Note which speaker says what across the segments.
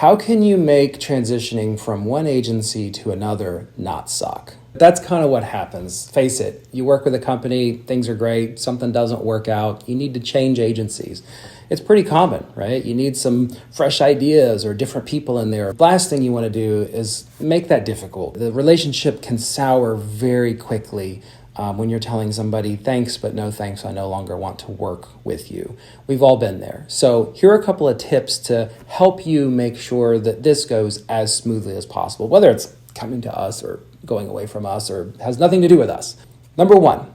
Speaker 1: How can you make transitioning from one agency to another not suck? That's kind of what happens. Face it, you work with a company, things are great, something doesn't work out, you need to change agencies. It's pretty common, right? You need some fresh ideas or different people in there. Last thing you want to do is make that difficult. The relationship can sour very quickly when you're telling somebody, thanks, but no thanks, I no longer want to work with you. We've all been there. So here are a couple of tips to help you make sure that this goes as smoothly as possible, whether it's coming to us or going away from us or has nothing to do with us. Number one,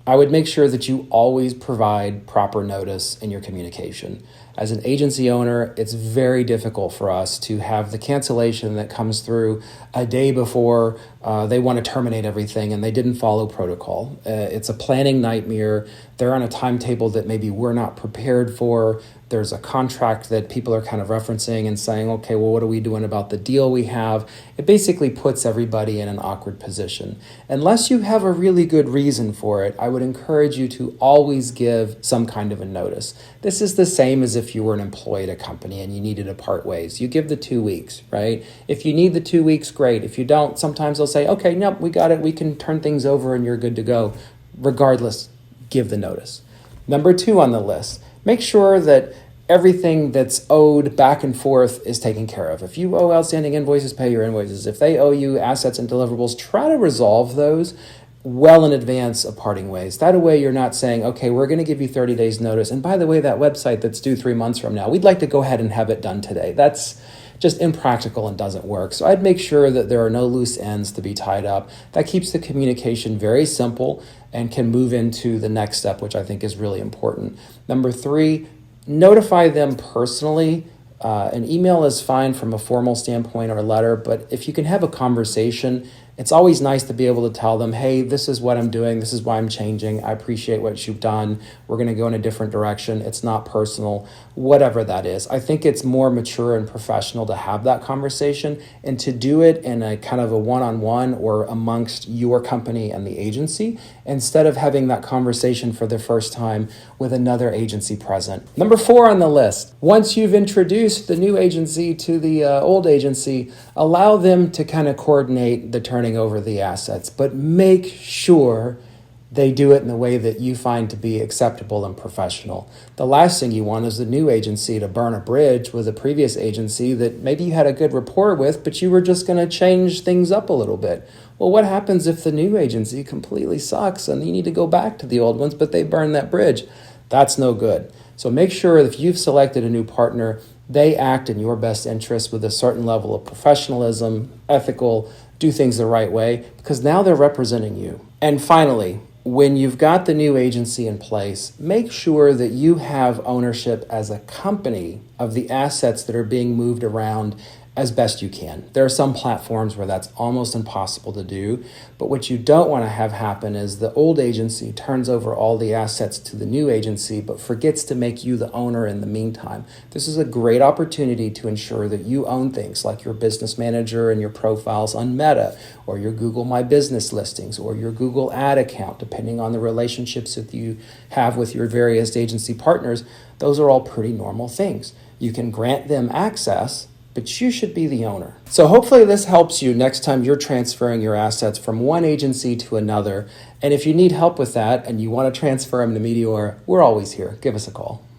Speaker 1: I would make sure that you always provide proper notice in your communication. As an agency owner, it's very difficult for us to have the cancellation that comes through a day before they want to terminate everything and they didn't follow protocol. It's a planning nightmare. They're on a timetable that maybe we're not prepared for. There's a contract that people are kind of referencing and saying, okay, well, what are we doing about the deal we have? It basically puts everybody in an awkward position. Unless you have a really good reason for it, I would encourage you to always give some kind of a notice. This is the same as if you were an employee at a company and you needed to part ways. You give the 2 weeks, right? If you need the 2 weeks, great. If you don't, sometimes they'll say, okay, nope, we got it. We can turn things over and you're good to go. Regardless, give the notice. Number 2 on the list, make sure that everything that's owed back and forth is taken care of. If you owe outstanding invoices, pay your invoices. If they owe you assets and deliverables, try to resolve those well in advance of parting ways. That way you're not saying, okay, we're going to give you 30 days notice. And by the way, that website that's due 3 months from now, we'd like to go ahead and have it done today. That's just impractical and doesn't work. So I'd make sure that there are no loose ends to be tied up. That keeps the communication very simple and can move into the next step, which I think is really important. Number 3, notify them personally. An email is fine from a formal standpoint or a letter, but if you can have a conversation, it's always nice to be able to tell them, hey, this is what I'm doing. This is why I'm changing. I appreciate what you've done. We're going to go in a different direction. It's not personal, whatever that is. I think it's more mature and professional to have that conversation and to do it in a kind of a one-on-one or amongst your company and the agency instead of having that conversation for the first time with another agency present. Number 4 on the list, once you've introduced the new agency to the old agency, allow them to kind of coordinate the turning over the assets, but make sure they do it in the way that you find to be acceptable and professional. The last thing you want is the new agency to burn a bridge with a previous agency that maybe you had a good rapport with, but you were just going to change things up a little bit. Well, what happens if the new agency completely sucks and you need to go back to the old ones, but they burn that bridge? That's no good. So make sure if you've selected a new partner, they act in your best interest with a certain level of professionalism, ethical, do things the right way, because now they're representing you. And finally, when you've got the new agency in place, make sure that you have ownership as a company of the assets that are being moved around as best you can. There are some platforms where that's almost impossible to do, but what you don't want to have happen is the old agency turns over all the assets to the new agency, but forgets to make you the owner in the meantime. This is a great opportunity to ensure that you own things like your business manager and your profiles on Meta, or your Google My Business listings, or your Google ad account, depending on the relationships that you have with your various agency partners. Those are all pretty normal things. You can grant them access, but you should be the owner. So hopefully this helps you next time you're transferring your assets from one agency to another. And if you need help with that and you want to transfer them to Meteor, we're always here. Give us a call.